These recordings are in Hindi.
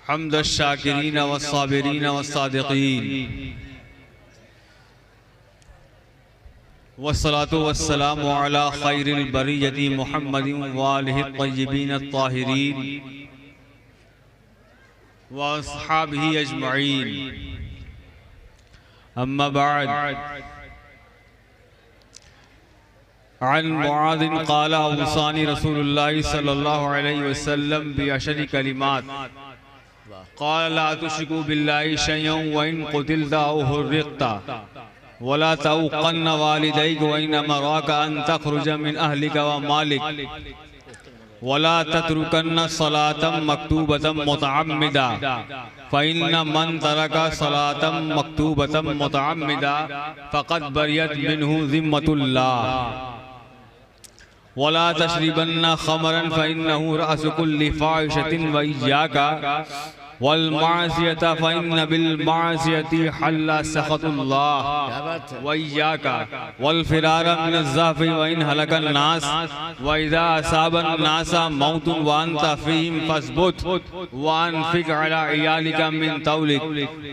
हम्दुश्शाकिरीन वस्साबिरीन वस्सादिकीन वस्सलातु वस्सलामु अला खैरिल बरियति मुहम्मदिन व आलिहि तय्यबीन अत्ताहिरीन व अस्हाबिही अजमईन। अम्मा बाद। अन मुआज़ क़ाल औसानी रसूलुल्लाह सल्लल्लाहु अलैहि वसल्लम बिअशरि कलिमात क़ाल ला तुश्रिकू बिल्लाहि शयअन व इन क़ुतिलता औ हुर्रिक़ता वला तउक़न्न वालिदैक व इन अमराक अन तख़रुज मिन अहलिक व मालिक वला तत्रुकन्न सलातम मक्तूबतम मुतअम्मिदा फ़इन्न मन तरका सलातम मक्तूबतम मुतअम्मिदा फ़क़द बरियत मिन्हु ज़िम्मतुल्लाह वला तशरिबन्न ख़मरन फ़इन्नहु रअसु कुल्लि फ़ाहिशतिन व इय्याका वल मासियता फ़इन्न बिल मासियति हल्ला सख़तुल्लाह व इय्याका वल फ़िरार मिनज़ ज़हफ़ि व इन हलकन नास व इज़ा असाबन नासा मौतुन व अंता फ़ीहिम फ़स्बुत व अनफ़िक़ अला इयालिका मिन तौलिक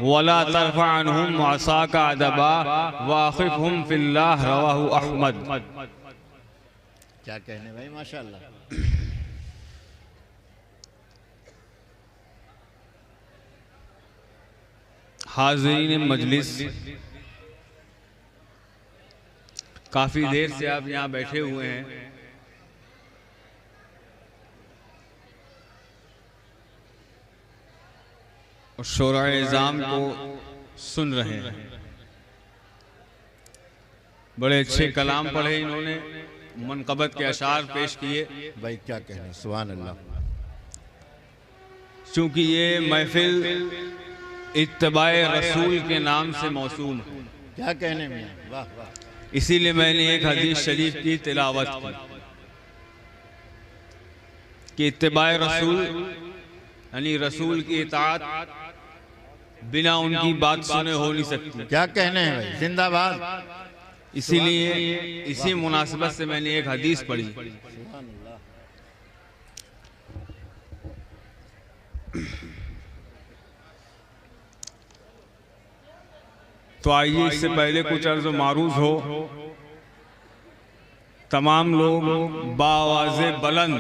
वला तरफ़अ अन्हुम असाका अदबा व अख़िफ़हुम फ़िल्लाह। रवाहु अहमद। क्या कहने भाई, माशाअल्लाह। हाज़रीन मजलिस, काफ़ी देर से आप यहाँ बैठे हुए हैं और शोराए इज़ाम को सुन रहे हैं। बड़े अच्छे कलाम पढ़े इन्होंने, मनक़बत के अशार पेश किए। भाई क्या कहने, सुभान अल्लाह। चूँकि ये महफिल इत्तिबाए रसूल के नाम से मौसूम है, क्या कहने में, वाह वाह। इसीलिए मैंने एक हदीस शरीफ की तिलावत की कि इत्तिबाए रसूल यानी रसूल की इताअत बिना उनकी बात सुने हो नहीं सकती। क्या कहने हैं भाई, जिंदाबाद। इसीलिए इसी मुनासिबत से मैंने एक हदीस पढ़ी। तो आइए, इससे पहले कुछ अर्ज़ मारूज़ हो। तमाम लोग बावाज़े बुलंद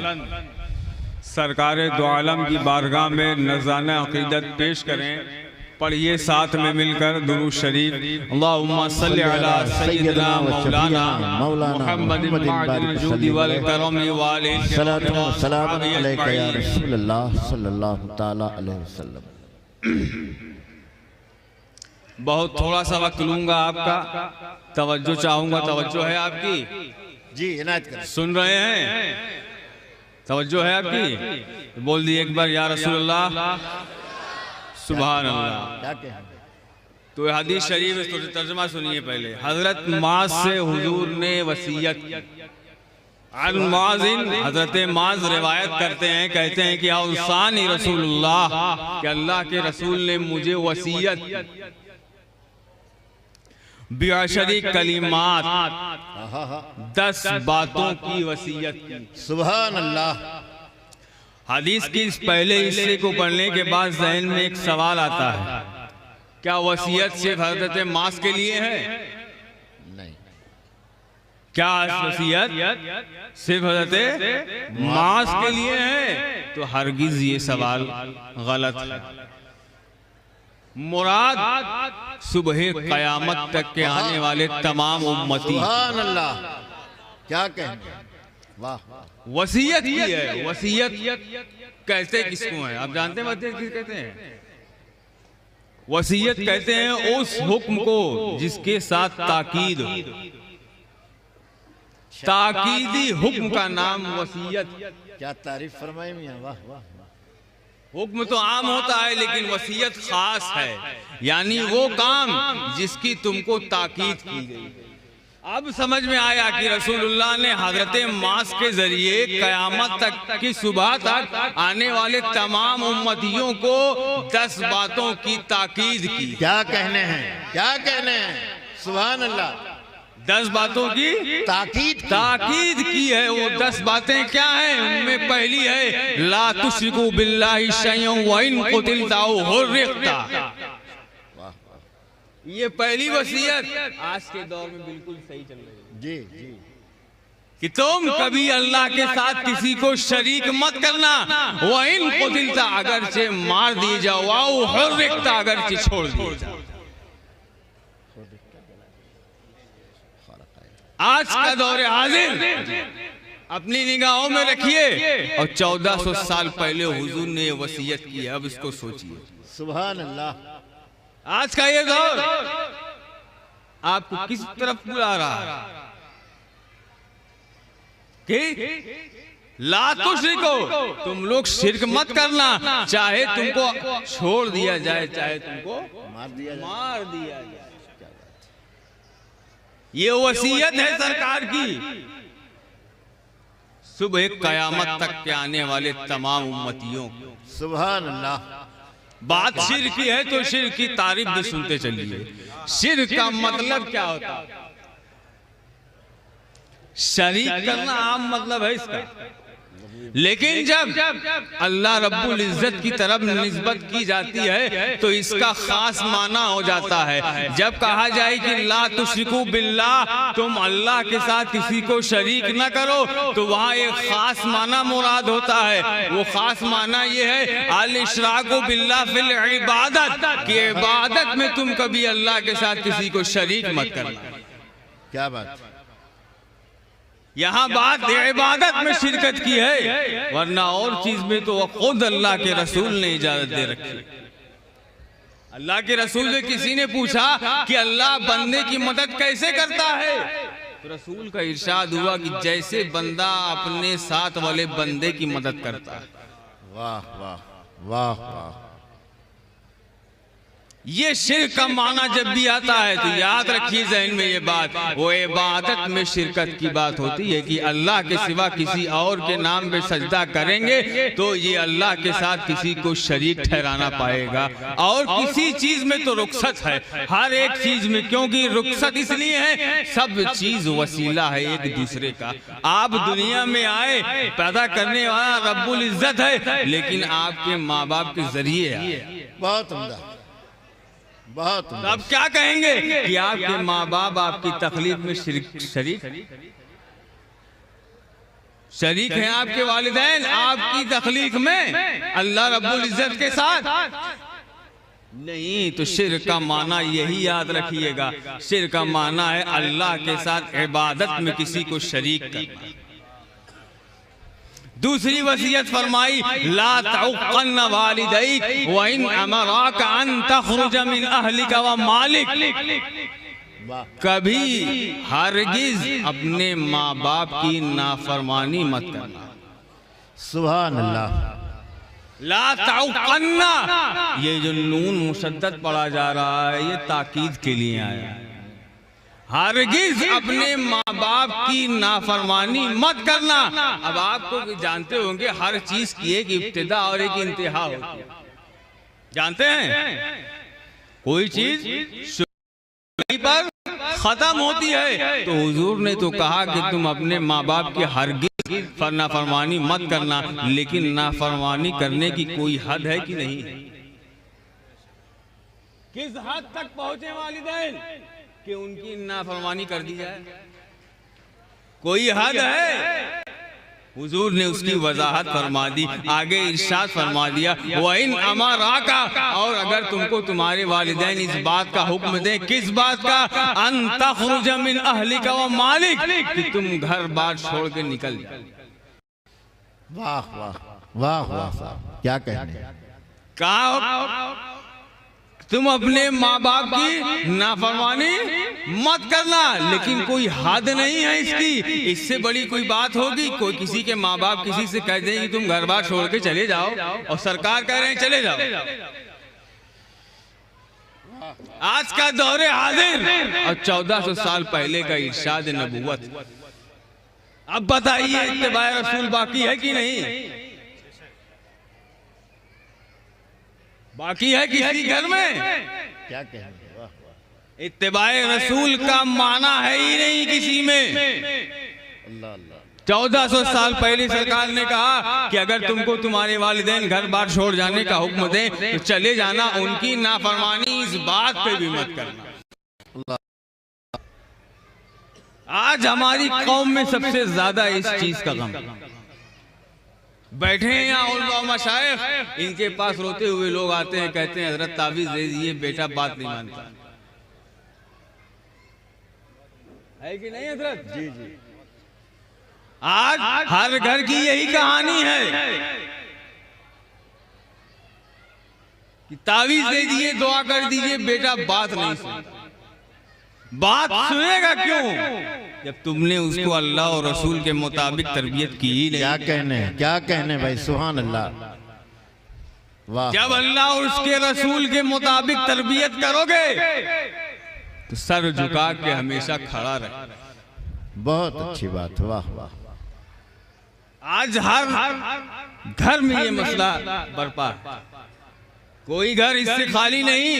सरकारे दो आलम की बारगाह में नज़राना अक़ीदत पेश करें। पढ़िए साथ में मिलकर दुरूद शरीफ। अल्लाहुम्मा सल्लि अला सय्यिदना मौलाना मुहम्मदिन मअदिल जूदि वल करमी व अलैहि सलातु व सलाम अलैका या रसूलल्लाह सल्लल्लाहु तआला अलैहि वसल्लम। बहुत थोड़ा सा वक्त लूंगा आपका, तवज्जो चाहूंगा। तवज्जो है आपकी? जी, इनायत करें। सुन रहे हैं? तवज्जो है आपकी? बोल दिए एक बार या रसूलल्लाह, सुभान अल्लाह। क्या कहने? तो हदीस शरीफ है, तो तर्जुमा सुनिए पहले। हजरत माज से हुजूर ने वसीयत, हजरत माज रिवायत करते हैं, कहते हैं कि औसानी रसूलुल्लाह, कि अल्लाह के रसूल ने मुझे वसीयत बिअशरी कलिमात 10 बातों की वसीयत की। सुभान अल्लाह। हदीस की इस पहले हिस्से को पढ़ने के बाद ज़हन में एक सवाल आता है, क्या वसीयत सिर्फ हजरत मास के लिए है? नहीं। क्या वसीयत सिर्फ हजरत मास के लिए है? तो हरगिज ये सवाल गलत है। मुराद सुबह क़यामत तक के आने वाले तमाम उम्मती। सुभान अल्लाह। क्या कहने, वाह। वसीयत की है। वसीयत कहते किसको है? आप जानते हैं वसीयत किस कहते हैं? वसीयत कहते हैं उस हुक्म को जिसके साथ ताकीद, ताकीदी हुक्म का नाम वसीयत। क्या तारीफ फरमाई मियां, वाह वाह। हुक्म तो आम होता है, लेकिन वसीयत खास है, यानी वो काम जिसकी तुमको ताकीद की गई। अब समझ में आया कि रसूलुल्लाह ने हजरत मास के जरिए क़यामत तक की सुबह तक आने वाले तमाम उम्मतियों को 10 बातों की ताकीद की। क्या कहने हैं, क्या कहने हैं, सुभान अल्लाह। 10 बातों की ताकीद की है। वो 10 बातें क्या हैं? उनमें पहली है ला तुश्रिकू बिल्लाहि शैअन व इन कुतिलता औ हुर्रिक़ता। ये पहली वसीयत आज के दौर में बिल्कुल सही चल रही है जी जी, कि तुम कभी अल्लाह के साथ किसी को शरीक मत करना। व इन कुतिलता, अगरचे मार दिए जाओ, औ हुर्रिक़ता, अगरचे छोड़ दिए जाओ। आज का दौर हाजिर अपनी निगाहों में रखिए और 1400 साल पहले हुजूर ने वसीयत की है। अब इसको सोचिए, सुभान अल्लाह। आज का ये दौर आपको किस तरफ बुला रहा है कि ला तुश्रिको, तुम लोग शिरक मत करना, चाहे तुमको छोड़ दिया जाए, चाहे तुमको मार दिया जाए। ये वसीयत है सरकार की सुबह कयामत तक के आने वाले तमाम उम्मतियों को। सुभान अल्लाह। बात शिर्क की है तो शिर्क की तारीफ भी सुनते चलिए। शिर्क का मतलब क्या होता है? शरीक करना आम मतलब है इसका, लेकिन जब अल्लाह रब्बुल इज्जत की तरफ निस्बत की जाती है तो इसका खास माना हो जाता है। जब कहा जाए कि ला तुश्रिकू बिल्लाह, तुम अल्लाह के साथ किसी को शरीक न करो, तो वहाँ एक खास माना मुराद होता है। वो खास माना ये है अल इशराकु बिल्लाह फिल इबादत, कि इबादत में तुम कभी अल्लाह के साथ किसी को शरीक मत करना। क्या बात। यहाँ बात इबादत में शिरकत की है, वरना और चीज में तो खुद अल्लाह के रसूल ने इजाजत दे रखी। अल्लाह के रसूल से किसी ने पूछा कि अल्लाह बंदे की मदद कैसे करता है, तो रसूल का इरशाद हुआ कि जैसे बंदा अपने साथ वाले बंदे की मदद करता है। वाह वाह वाह वाह। ये शिरक का माना जब भी आता है तो याद रखिए ज़हन में ये बात, वो इबादत में शिरकत की बात होती है कि अल्लाह के सिवा किसी और के नाम पे सजदा करेंगे तो ये अल्लाह के साथ किसी को शरीक ठहराना पाएगा। और किसी चीज में तो रुखसत है, हर एक चीज में, क्योंकि रुखसत इसलिए है सब चीज वसीला है एक दूसरे का। आप दुनिया में आए, पैदा करने वाला रब्बुल इज्जत है, लेकिन आपके माँ बाप के जरिए आए। बहुत उम्दा, बहुत। तो अब क्या कहेंगे कि आपके माँ बाप आपकी तकलीफ में शरीक हैं, आपके वालिदैन आपकी तकलीफ में अल्लाह रब्बुल इज्जत के साथ नहीं। तो शिर्क का माना यही याद रखिएगा, शिर्क का माना है अल्लाह के साथ इबादत में किसी को शरीक करना। दूसरी वसीयत फरमाई ला तउक़न्न वालिदैक व इन अमराक अन तख़रुज मिन अहलिका व मालिक, कभी हरगिज अपने माँ बाप की नाफरमानी मत करना। सुभान अल्लाह। ला तउक़न्न, ये जो नून मुशद्दद पढ़ा जा रहा है ये ताकीद के लिए आया है। हरगिज अपने माँ बाप की नाफरमानी मत करना। अब आपको जानते होंगे हर चीज की एक इब्तिदा और एक इंतहा होती है, जानते हैं? कोई चीज पर खत्म होती है, तो हुजूर ने तो कहा कि तुम अपने माँ बाप की हरगिज नाफरमानी मत करना, लेकिन नाफरमानी करने की कोई हद है कि नहीं? किस हद तक पहुंचे वालिदैन कि उनकी नाफरमानी कर दी जाए? कोई हद है? हुजूर ने उसकी वजाहत फरमा दी, आगे इरशाद फरमा दिया व इन अमराका, और अगर तुमको तुम्हारे वालिदैन इस बात का हुक्म दें, किस बात का? अन तख़रुज मिन अहलिका व मालिक, कि तुम घर बार छोड़ के निकल जाओ। वाह वाह वाह वाह साहब, क्या कहने। कहा तुम अपने माँ बाप की नाफरमानी मत करना, लेकिन कोई हद नहीं है इसकी। इससे बड़ी कोई बात होगी? कोई किसी के माँ बाप किसी से कह दें कि तुम घर बार छोड़ के चले जाओ, और सरकार कह रहे हैं चले जाओ। आज का दौरे हाजिर और 1400 साल पहले का इरशाद नबूवत। अब बताइए इत्तिबा रसूल बाकी है कि नहीं? बाकी है किसी घर में? क्या कहेंगे। वाह इत्तिबाए रसूल का माना है ही नहीं किसी में। अल्लाह अल्लाह। 1400 साल पहले सरकार ने कहा कि अगर तुमको तुम्हारे वालिदैन घर बार छोड़ जाने का हुक्म दे तो चले जाना, उनकी नाफरमानी इस बात पे भी मत करना। आज हमारी कौम में सबसे ज्यादा इस चीज का गम। बैठे हैं यहाँ उलमा मशाइख, इनके पास रोते हुए लोग आते हैं, कहते हैं हजरत ताबीज दे दीजिए, बेटा बात नहीं मानता है कि नहीं हजरत? जी जी। आज हर घर की यही कहानी है कि तावीज दे दिए, दुआ कर दीजिए, बेटा बात नहीं सुनता। बात सुनेगा क्यों जब तुमने उसको अल्लाह और रसूल के मुताबिक तरबियत की ही नहीं। क्या कहने भाई, सुभान अल्लाह। वाह। जब अल्लाह और उसके रसूल के मुताबिक तरबियत करोगे तो सर झुका के हमेशा खड़ा रहे। बहुत अच्छी बात, वाह वाह। आज हर घर में ये मसला बरपा है। कोई घर इससे खाली नहीं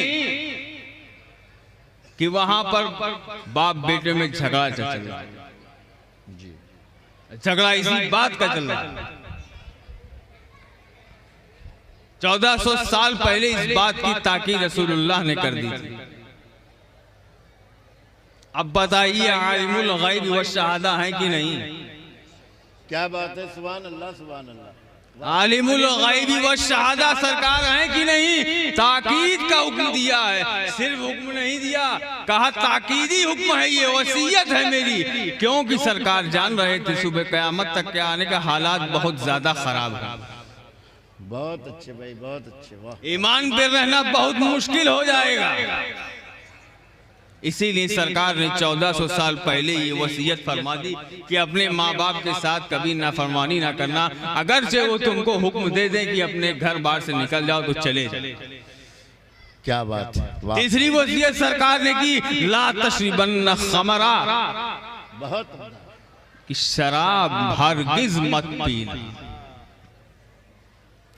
कि वहां पर बाप बेटे में झगड़ा चल रहा है। झगड़ा इसी बात का चल रहा है। 1400 साल पहले इस बात की ताकीद रसूलुल्लाह ने कर दी थी। अब बताइए आलिमुल गैब व शहादा है कि नहीं? क्या बात है, सुभान अल्लाह सुभान अल्लाह। आलिमुल गैब व शहादा सरकार है कि नहीं? ताकीद का हुक्म दिया है, सिर्फ हुक्म नहीं दिया, कहा ताकीदी हुक्म है, ये वसीयत है मेरी। क्योंकि सरकार जान रहे थे सुबह क़यामत तक के आने का हालात बहुत ज्यादा खराब है। बहुत अच्छे भाई, बहुत अच्छे, वाह। ईमान पे रहना बहुत मुश्किल हो जाएगा। इसीलिए सरकार ने 1400 साल पहले ये वसीयत फरमा दी कि अपने माँ बाप के साथ कभी नाफरमानी ना करना, अगर से वो तुमको हुक्म दे दें कि अपने घर बाहर से निकल जाओ तो चले जाओ। क्या बात है, वाह। तीसरी वसीयत सरकार ने की, ला तशरिबन्न खमरा, बहुत कि शराब हरगिज मत पीना।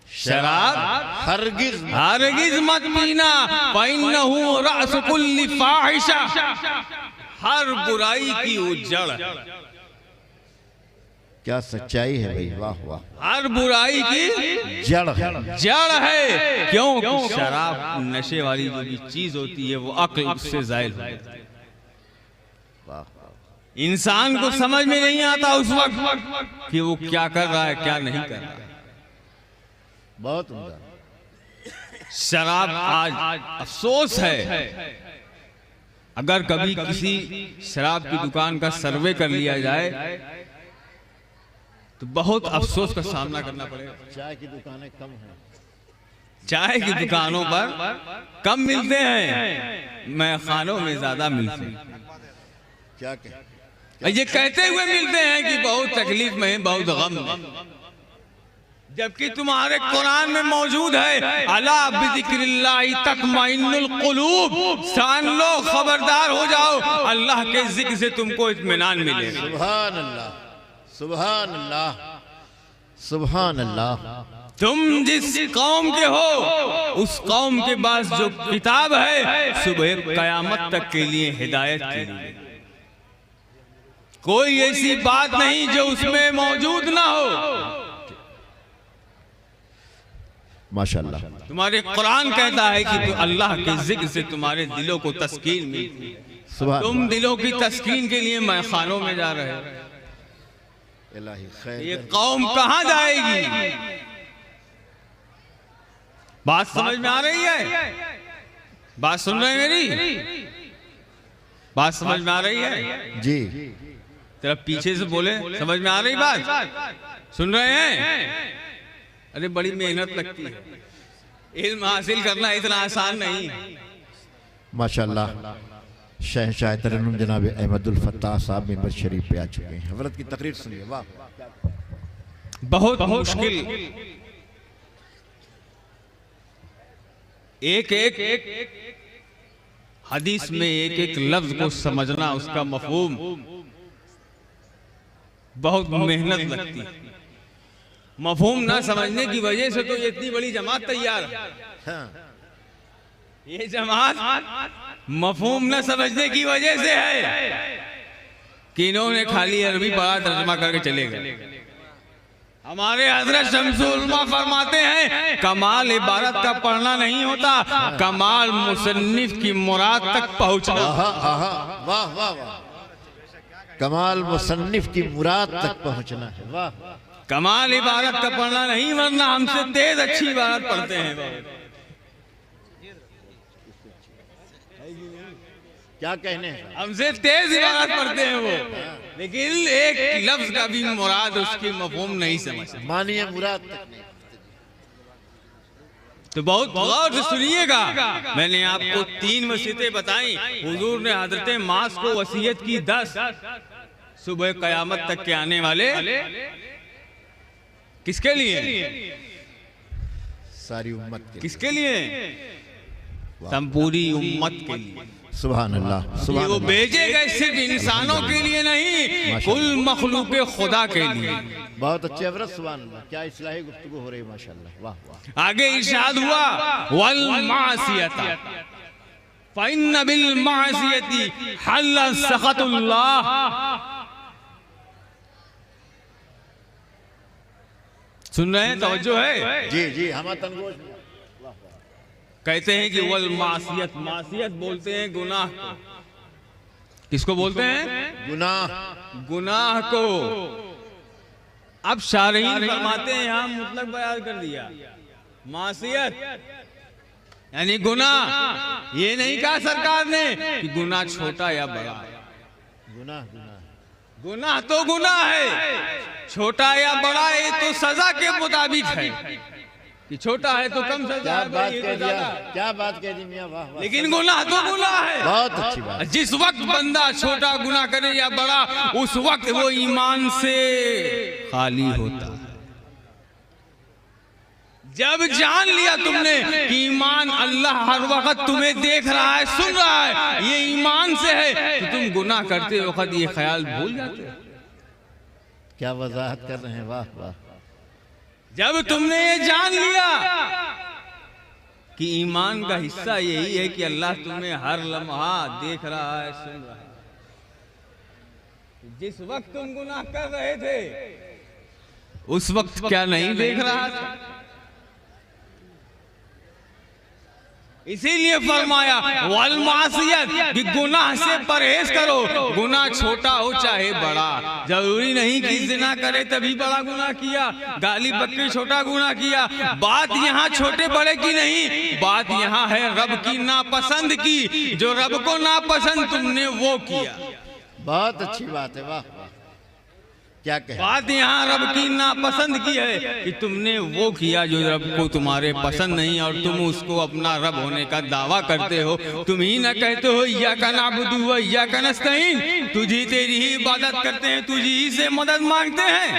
शराब हरगिज मत पीना, फइन्नहु रअस कुल्ली फाहिशा, हर बुराई की वो जड़। क्या सच्चाई है भाई, वाह वाह। हर बुराई की जड़ है। क्यों? शराब नशे वाली जो भी चीज होती है वो अक्ल उससे जायल हो जाती है। इंसान को समझ में नहीं आता उस वक्त कि वो क्या कर रहा है क्या नहीं कर रहा है। बहुत उम्दा। शराब आज अफसोस है, अगर कभी किसी शराब की दुकान का सर्वे कर लिया जाए तो बहुत अफसोस का सामना करना पड़ेगा। चाय की दुकानें कम हैं, चाय की दुकानों पर कम मिलते हैं, मैं खानों में ज्यादा मिलते हैं। क्या ये कहते हुए मिलते हैं कि बहुत तकलीफ में है, बहुत गम में, जबकि तुम्हारे कुरान में मौजूद है, अला बिज़िक्रिल्लाहि तत्मइन्नुल कुलूब, जान लो, खबरदार हो जाओ, अल्लाह के जिक्र से तुमको इत्मीनान मिलेगा। सुभान अल्लाह सुभान अल्लाह सुभान अल्लाह। तुम जिस कौम के हो उस कौम के पास जो किताब है सुबह कयामत तक के लिए हिदायत के लिए, कोई ऐसी बात नहीं जो उसमें मौजूद ना हो। माशाअल्लाह। तुम्हारे कुरान कहता है कि अल्लाह के जिक्र से तुम्हारे दिलों को तस्कीन मिलती है। तुम दिलों की तस्कीन के लिए मैखानों में जा रहे हो। ये कौम कहां जाएगी? बात समझ में आ रही है? बात सुन रहे हैं मेरी? बात समझ में आ रही है? जी। तेरा पीछे से बोले, समझ में आ रही बात? सुन रहे हैं? अरे बड़ी मेहनत लगती है, इल्म हासिल करना इतना आसान नहीं है। माशाअल्लाह। शहंशाह तरन्नुम जनाब अहमदुल फत्ताह साहब मिंबर शरीफ पे आ चुके हैं। हज़रत की तकरीर सुनिए, वाह। बहुत मुश्किल एक हदीस में एक एक लफ्ज को समझना, उसका मफहूम बहुत मेहनत लगती है। मफहूम ना समझने की वजह से तो ये इतनी बड़ी जमात तैयार है। ये जमात मफहूम न समझने की वजह से है कि इन्होंने खाली अरबी पढ़ा, तर्जुमा करके चले गए। हमारे हजरत शम्सुल उलमा फरमाते हैं कमाल इबारत का पढ़ना नहीं होता, कमाल मुसन्निफ की मुराद तक पहुंचना। वाह वाह वाह, कमाल मुसन्निफ की मुराद तक पहुंचना है। वाह, कमाल इबारत का पढ़ना नहीं, वरना हमसे तेज अच्छी इबारत पढ़ते हैं। क्या कहने हैं, हमसे तेज इबारत पढ़ते हैं वो, लेकिन एक लफ्ज का भी मुराद उसकी मफहूम नहीं समझते, मानिए मुराद तक नहीं। तो बहुत गौर से सुनिएगा। मैंने आपको 3 वसीयतें बताई। हुजूर ने हजरत मास को वसीयत की 10 सुबह कयामत तक के आने वाले किसके लिए? सारी उम्मत के। किसके लिए? पूरी उम्मत के लिए। सुभान अल्लाह, सुभान वो अल्लाह। भेजे गए सिर्फ इंसानों के लिए नहीं, कुल मखलूक खुदा के लिए। बहुत अच्छे हज़रत, सुभान अल्लाह, क्या इस्लाही गुफ्तगू हो रही है माशाअल्लाह। वाह वाह। आगे इरशाद हुआ वल मासियता फइन्न बिल मासियती हल्ल सखतुल्लाह। सुन रहे हैं? तवज्जो है? जी जी, हम तंगोश कहते हैं कि वल मासियत, मासियत बोलते हैं गुनाह को। किसको बोलते हैं? गुनाह, गुनाह को। अब शारहीन फरमाते हैं यहाँ मतलब बयान कर दिया, मासियत यानी गुनाह। ये नहीं कहा सरकार ने कि गुनाह छोटा या बड़ा। गुनाह गुनाह गुनाह तो गुनाह है, छोटा या बड़ा ये तो सजा के मुताबिक है कि छोटा है तो कम सजा क्या है, बात बड़ी कह है तो दिया, ज्यादा। क्या बात कह दी मियां, वाह वाह। लेकिन गुनाह तो गुनाह है। बहुत अच्छी बात। जिस वक्त बंदा छोटा गुनाह करे या बड़ा, उस वक्त वो ईमान से खाली होता। जब जान लिया तुमने कि ईमान अल्लाह हर वक्त तुम्हें देख रहा है, सुन रहा है, ये ईमान से है, तो तुम गुनाह करते वक्त ये ख्याल भूल जाते हो। क्या वजाहत कर रहे हैं, वाह वाह। जब तुमने ये जान लिया कि ईमान का हिस्सा यही है कि अल्लाह तुम्हें हर लम्हा देख रहा है, सुन रहा है। जिस वक्त तुम गुनाह कर रहे थे उस वक्त क्या नहीं देख रहा था? इसीलिए फरमाया वल मासियत कि गुनाह से परहेज करो, गुनाह छोटा हो चाहे बड़ा। जरूरी नहीं कि जिना करे तभी बड़ा गुनाह किया, गाली बकरी छोटा गुनाह किया। बात यहाँ छोटे बड़े की नहीं, बात यहाँ है रब की नापसंद की। जो रब को नापसंद तुमने वो किया। बहुत अच्छी बात है, वाह वाह। क्या कहे, बात यहाँ रब की नापसंद की है कि तुमने वो किया जो रब को तुम्हारे पसंद नहीं, और तुम उसको अपना रब होने का दावा करते हो। तुम ही ना कहते हो इय्याका नअबुदु व इय्याका नस्तईन, तुझी तेरी ही इबादत करते हैं, तुझी ही से मदद मांगते हैं।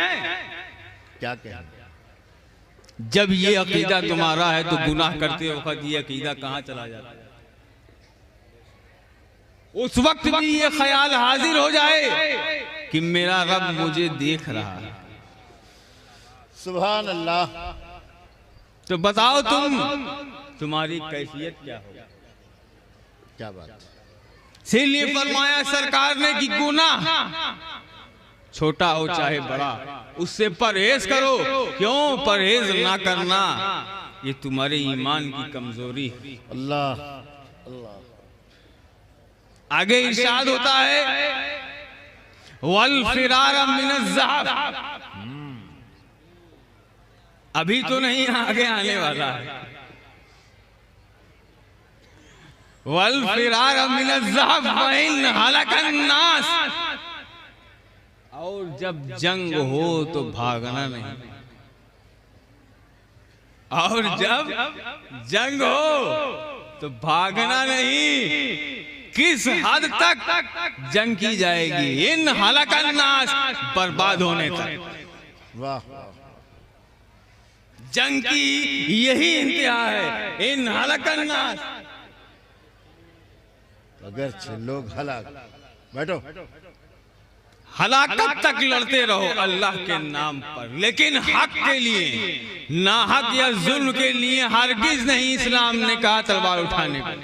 क्या कहे। जब ये अकीदा तुम्हारा है तो गुनाह करते वक्त ये अकीदा कहाँ चला जाता है? उस वक्त भी ये ख्याल हाजिर हो जाए कि मेरा रब मुझे देख रहा है। सुभान अल्लाह। तो बताओ तुम्हारी कैफियत क्या होगी? क्या बात। इसीलिए फरमाया सरकार ने कि गुनाह छोटा हो चाहे बड़ा, उससे परहेज करो। क्यों परहेज ना करना? ये तुम्हारे ईमान की कमजोरी है। अल्लाह अल्लाह। आगे इरशाद होता है वल फिरार मिनज़ ज़हब। अभी तो नहीं, आगे आने वाला है। वल फिरार मिनज़ ज़हब व इन हलकन नास। और जब जंग हो तो भागना नहीं, और जब जंग हो तो भागना नहीं। किस हद तक जंग की जाएगी? इन हलकन नास, बर्बाद होने तक। वाह। जंग की यही इंतहा है, इन हलकन नास। अगर लोग हलाक, बैठो, हलाकत तक लड़ते रहो अल्लाह के नाम पर, लेकिन हक के लिए, ना हक या जुल्म के लिए हरगिज नहीं इस्लाम ने कहा तलवार उठाने को।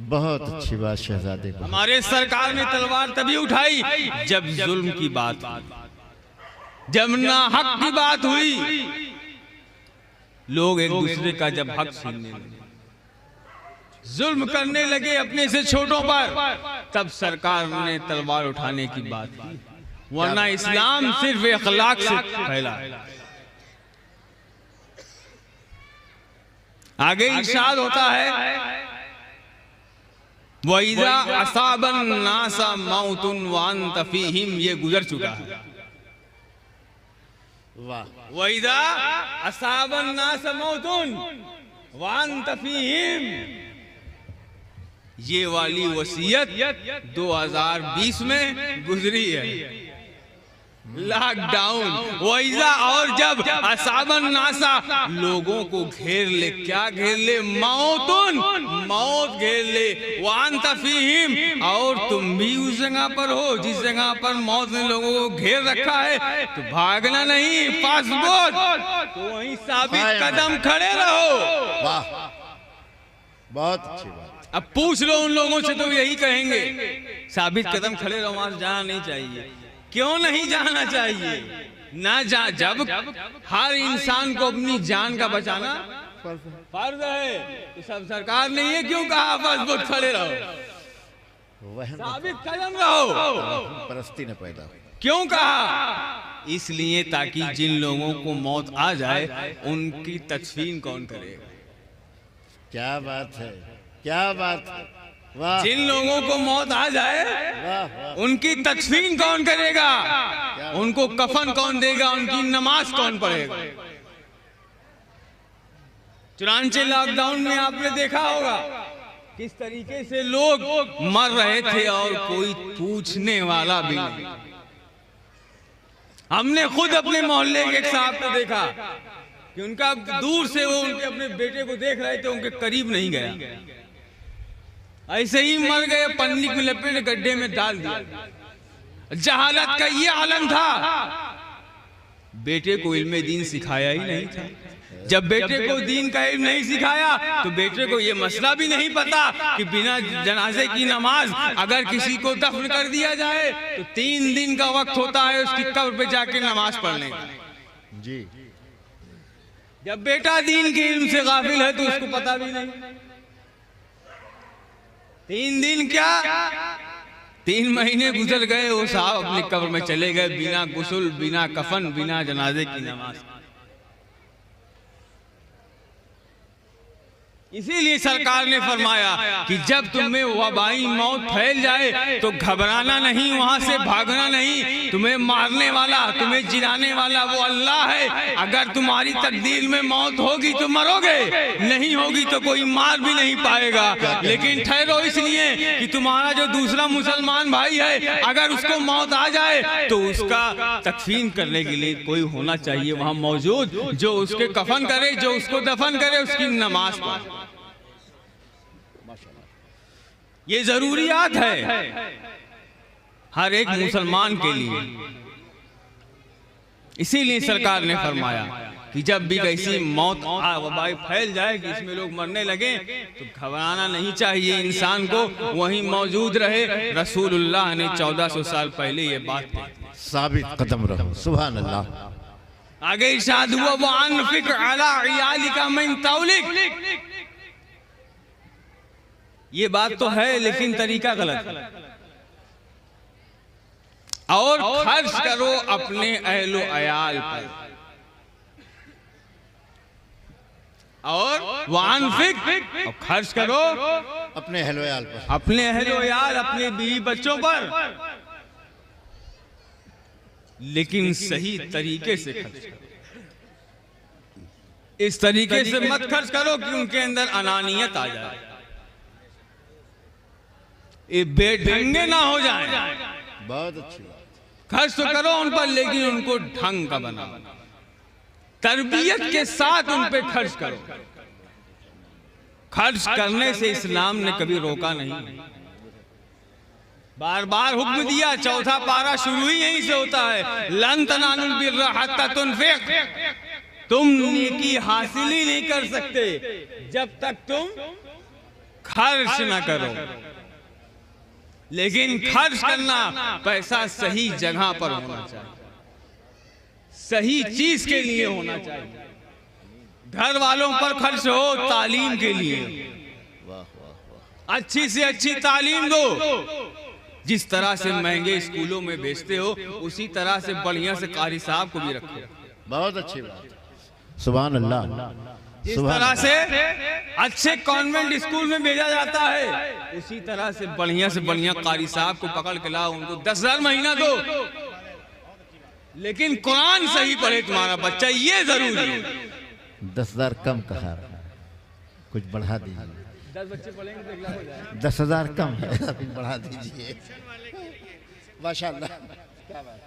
बहुत अच्छी बात शहजादे। हमारे सरकार ने तलवार तभी उठाई जब जुल्म की बात हुई, जब ना हक की बात हुई, लोग एक दूसरे का जब हक छीनने लगे, जुल्म करने लगे अपने से छोटों पर, तब सरकार ने तलवार उठाने की बात की। वरना इस्लाम सिर्फ अखलाक से फैला। आगे इरशाद होता है वइज़ा असाबन नासा मौतुन व अंत फीहिम, ये गुजर चुका है। वाह। वइज़ा असाबन नासा मौतुन व अंत फीहिम, ये वाली वसीयत 2020 में गुजरी है, लॉकडाउन। वइज़ा, और जब असाबन नासा, लोगों को घेर ले, क्या घेर ले? मौतुन, मौत घेर ले, वांत फीहिम, और तुम भी उस जगह पर हो जिस जगह पर मौत ने लोगों को घेर रखा है, तो भागना नहीं, पासपोर्ट, तो वहीं साबित कदम खड़े रहो। वाह, बहुत अच्छी बात। अब पूछ लो उन लोगों से तो यही कहेंगे साबित कदम खड़े रहो, वहां जाना नहीं चाहिए। क्यों नहीं जाना चाहिए? ना जब हर इंसान को अपनी जान का बचाना फर्ज है, तो सब सरकार ने ये क्यों कहा पासपोर्ट खड़े रहो, साबित कदम रहो? परस्ती ने पैदा क्यों कहा? इसलिए ताकि जिन लोगों को मौत आ जाए उनकी तदफीन कौन करेगा। क्या बात है, क्या बात है। वाह। जिन लोगों को मौत आ जाए उनकी तदफीन कौन करेगा, उनको कफन कौन देगा, उनकी नमाज कौन पढ़ेगा। चुनांचे लॉकडाउन में आपने देखा होगा किस तरीके से लोग मर रहे थे और कोई पूछने वाला भी नहीं। हमने खुद अपने मोहल्ले के एक साहब को देखा कि उनका दूर से वो उनके अपने बेटे को देख रहे थे, उनके करीब नहीं गया, ऐसे ही मर गए, पन्नी में लपेट गड्ढे में डाल दिया। जहालत का ये आलम था, बेटे को इल्म दीन सिखाया ही नहीं था। जब बेटे को दीन का इल्म नहीं सिखाया तो बेटे को ये मसला भी नहीं पता कि बिना जनाजे की नमाज अगर किसी को दफन कर दिया जाए तो 3 दिन का वक्त होता है उसकी कब्र पे जाके नमाज पढ़ने का। जी। जब बेटा दीन के इल्म से गाफिल है तो उसको पता भी नहीं। 3 दिन क्या 3 महीने गुजर गए, वो साहब अपनी कब्र में चले गए बिना गुस्ल, बिना कफन, बिना जनाजे की नमाज। इसीलिए सरकार ने फरमाया कि जब तुम्हें वबाई मौत फैल जाए तो घबराना नहीं, वहां से भागना नहीं। तुम्हें मारने वाला, तुम्हें जिलाने वाला वो अल्लाह है। अगर तुम्हारी तकदीर में मौत होगी तो मरोगे, नहीं होगी तो कोई मार भी नहीं पाएगा। लेकिन ठहरो इसलिए कि तुम्हारा जो दूसरा मुसलमान भाई है अगर उसको मौत आ जाए तो उसका तकफीन करने के लिए कोई होना चाहिए वहां मौजूद, जो उसके कफन करे, जो उसको दफन करे, उसकी नमाज पढ़े। ये जरूरियात है हर एक मुसलमान के लिए। इसीलिए सरकार ने फरमाया कि जब भी कैसी मौत वबाई फैल जाए कि इसमें लोग मरने लगे तो घबराना नहीं चाहिए, इंसान को वहीं मौजूद रहे। रसूलुल्लाह ने 1400 साल पहले ये बात साबित कदम रहो। सुभान अल्लाह। आगे इरशाद हुआ वो अनफिक अला इयालिका मिन तौलिक। ये बात तो है लेकिन तरीका गलत है। और खर्च करो अपने अहलो अयाल पर, और वानफिक, और खर्च करो अपने अहलो अयाल पर, अपने अहलो अयाल, अपने बीवी बच्चों पर, लेकिन सही तरीके से खर्च करो। इस तरीके से मत खर्च करो कि उनके अंदर अनानियत आ जाए, ये बेढंगे ना हो जाए। बहुत अच्छी बात। खर्च तो करो उन पर लेकिन उनको ढंग का बनाओ, तरबियत के साथ उन पे खर्च करो। खर्च करने से इस्लाम ने कभी रोका नहीं। बार बार हुक्म दिया, चौथा पारा शुरू ही यहीं से होता है, लन तनालुल बिर्रा हत्ता तुनफिक, तुम नेकी हासिल ही नहीं कर सकते जब तक तुम खर्च ना करो। लेकिन खर्च करना पैसा सही जगह पर होना चाहिए, सही चीज के लिए होना चाहिए। घर वालों पर खर्च हो तालीम के लिए, अच्छी से अच्छी तालीम दो। जिस तरह से महंगे स्कूलों में भेजते हो उसी तरह से बढ़िया से कारी साहब को भी रखो। बहुत अच्छी बात, सुभान अल्लाह। जिस तरह से अच्छे कॉन्वेंट स्कूल में भेजा जाता है उसी तरह से बढ़िया कारी साहब को पकड़ के लाओ, उनको 10,000 महीना दो, लेकिन कुरान सही पढ़े तुम्हारा बच्चा, ये जरूरी है। 10,000 कम कहा, कुछ बढ़ा दीजिए। 10 बच्चे पढ़ेंगे तो 1 लाख हो जाएगा। 10,000 कम है, कुछ बढ़ा दीजिए। माशाअल्लाह, क्या बात।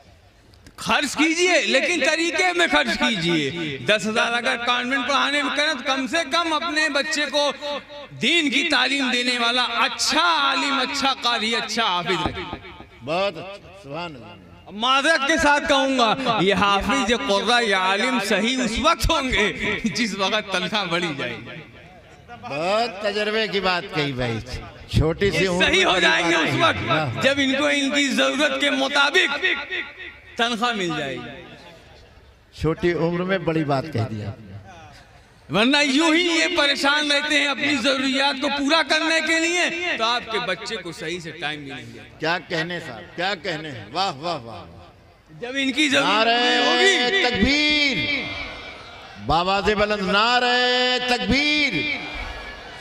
खर्च कीजिए लेकिन तरीके में खर्च कीजिए। 10,000 अगर कॉन्वेंट पढ़ाने में करें तो कम से कम अपने बच्चे को दीन की तालीम देने वाला अच्छा आलिम, अच्छा कारी, अच्छा हाफिज रखें। बहुत अच्छा, सुभान अल्लाह। मादरत के साथ कहूंगा, ये हाफिज ये कुर्रा ये आलिम सही उस वक्त होंगे जिस वक्त तनख्वाह बढ़ी जाएगी। बहुत तजर्बे की बात कही भाई, छोटी सी उम्र सही हो जाएंगे उस वक्त जब इनको इनकी जरूरत के मुताबिक तनख्वाह मिल जाएगी। छोटी उम्र में बड़ी बात कह दिया, वरना यूं ही ये परेशान रहते हैं अपनी जरूरियात को पूरा करने के लिए, तो आपके बच्चे को सही से टाइम मिलेंगे। क्या कहने साहब, क्या कहने, वाह वाह वाह। जब इनकी जरूरत होगी। तकबीर, बाबा से बुलंद नारे तकबीर,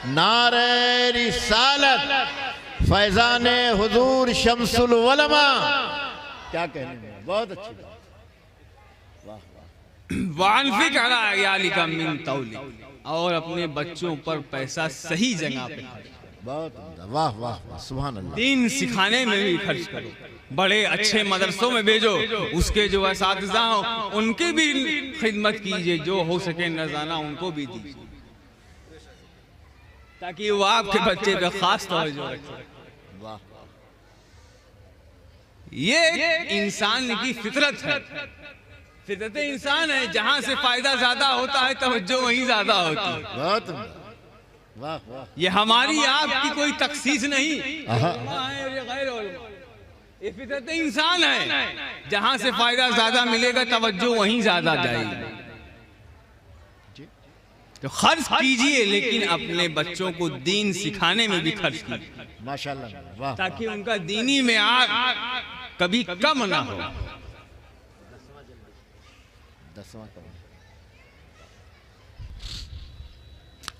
नारे रिसालत, फैजान हुजूर शमसुल उलमा। क्या कहने में, बहुत अच्छी बात, वाह वाह। वानफिक अला अयालिका मिन तौली, और अपने बच्चों पर पैसा सही जगह पे, बहुत वाह वाह वाह, सुभान अल्लाह। दीन सिखाने में भी खर्च करो, बड़े अच्छे मदरसों में भेजो, उसके जो असातिज़ा हो उनकी भी खिदमत कीजिए, जो हो सके नज़ाना उनको भी दीजिए, ताकि वो आपके बच्चे पे खास तवज्जो रखें। वाह, ये इंसान की फितरत है, फितरत इंसान है, जहां से फायदा ज्यादा होता है तवज्जो वहीं ज्यादा होती है। बहुत वाह वाह। ये हमारी आपकी कोई तखसीस नहीं, ये फितरत इंसान है, जहां से फायदा ज्यादा मिलेगा तवज्जो वहीं ज्यादा जाएगी। तो खर्च कीजिए लेकिन अपने बच्चों को दीन सिखाने में भी खर्च कीजिए, माशाअल्लाह, वाह, ताकि उनका दीनी में कभी कम ना हो। 10वां करो।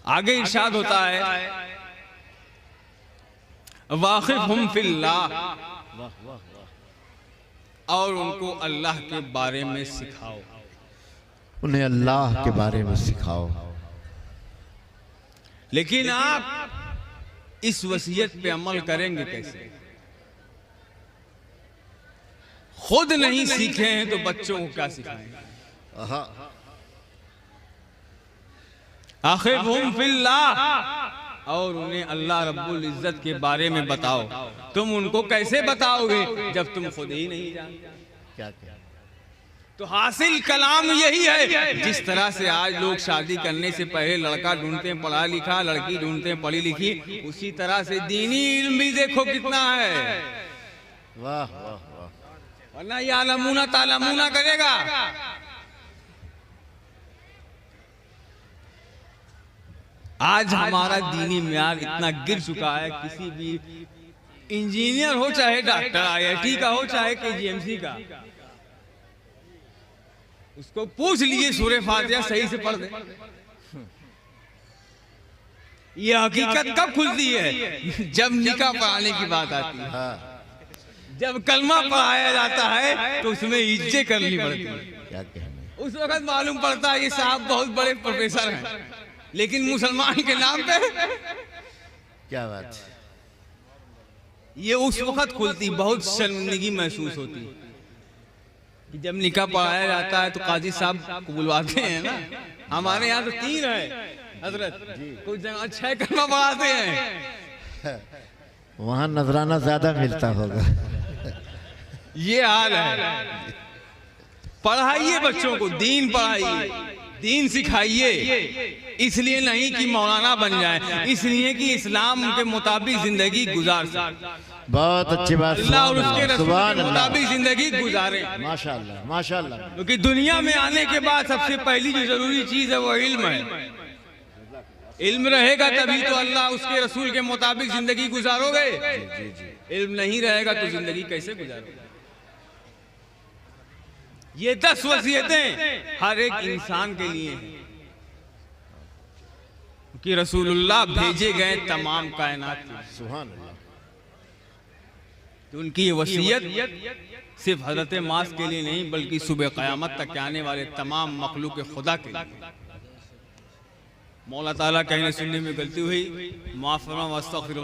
आगे इरशाद होता है, वाक़िफ़हुम फिल्लाह, वाह वाह वाह। और उनको अल्लाह के बारे में सिखाओ, उन्हें अल्लाह के बारे में सिखाओ। लेकिन आप इस वसीयत पे अमल करेंगे कैसे? खुद नहीं सीखे हैं तो बच्चों को क्या सिखाएंगे? आखिरहुम फिल्लाह, और उन्हें अल्लाह रब्बुल इज्जत के बारे में बताओ। तुम उनको कैसे बताओगे जब तुम खुद ही नहीं जानते? क्या क्या? तो हासिल कलाम यही है। जिस तरह से आज लोग शादी करने से पहले लड़का ढूंढते हैं पढ़ा लिखा, लड़की ढूंढते हैं पढ़ी लिखी, उसी तरह से दीनी इल्म भी देखो कितना है। वाह वाह वाह। वरना ये आलमूना तालमूना करेगा। आज हमारा दीनी म्यार इतना गिर चुका है, किसी भी इंजीनियर हो चाहे डॉक्टर IIT का हो चाहे KGMC का, उसको पूछ लीजिए सूरह फातिहा सही से पढ़ दे। ये हकीकत कब खुलती है? जब निकाह पढ़ाने की बात आती है। जब कलमा पढ़ाया जाता है तो उसमें इज्जत करनी पड़ती है। क्या कहने? उस वक्त मालूम पड़ता है ये साहब बहुत बड़े प्रोफेसर हैं, लेकिन मुसलमान के नाम पे क्या बात। ये उस वक्त खुलती, बहुत शर्मिंदगी महसूस होती कि जब निकाह पढ़ाया जाता है तो काजी साहब को बुलवाते हैं ना। हमारे यहाँ तो 3 है हजरत, कुछ जगह 6 कलमा पढ़ाते हैं। वहाँ नजराना ज्यादा मिलता होगा। ये हाल है। पढ़ाइए बच्चों को, दीन पढ़ाइए, दीन सिखाइए। इसलिए नहीं कि मौलाना बन जाए, इसलिए कि इस्लाम के मुताबिक जिंदगी गुजार सके। बहुत अच्छी बात। अल्लाह और उसके रसूल सुभान के अल्लाह। मुताबिक जिंदगी गुजारे। माशाअल्लाह माशाअल्लाह। क्योंकि दुनिया में आने के बाद सबसे पहली जो जरूरी चीज है वो इल्म है। इल्म रहेगा तभी तो अल्लाह उसके रसूल के मुताबिक जिंदगी गुजारोगे। इल्म नहीं रहेगा तो जिंदगी कैसे गुजारोगे? ये 10 वसीयतें हर एक इंसान के लिए हैं कि रसूलुल्लाह भेजे गए तमाम कायनात में। सुभान अल्लाह। तो उनकी ये वसीयत सिर्फ हजरत मास के लिए नहीं बल्कि सुबह क़यामत तक आने वाले तमाम मखलूक खुदा के लिए। मौला ताला कहने सुनने में गलती हुई, माफ़ फरमा, वस्तग़फिर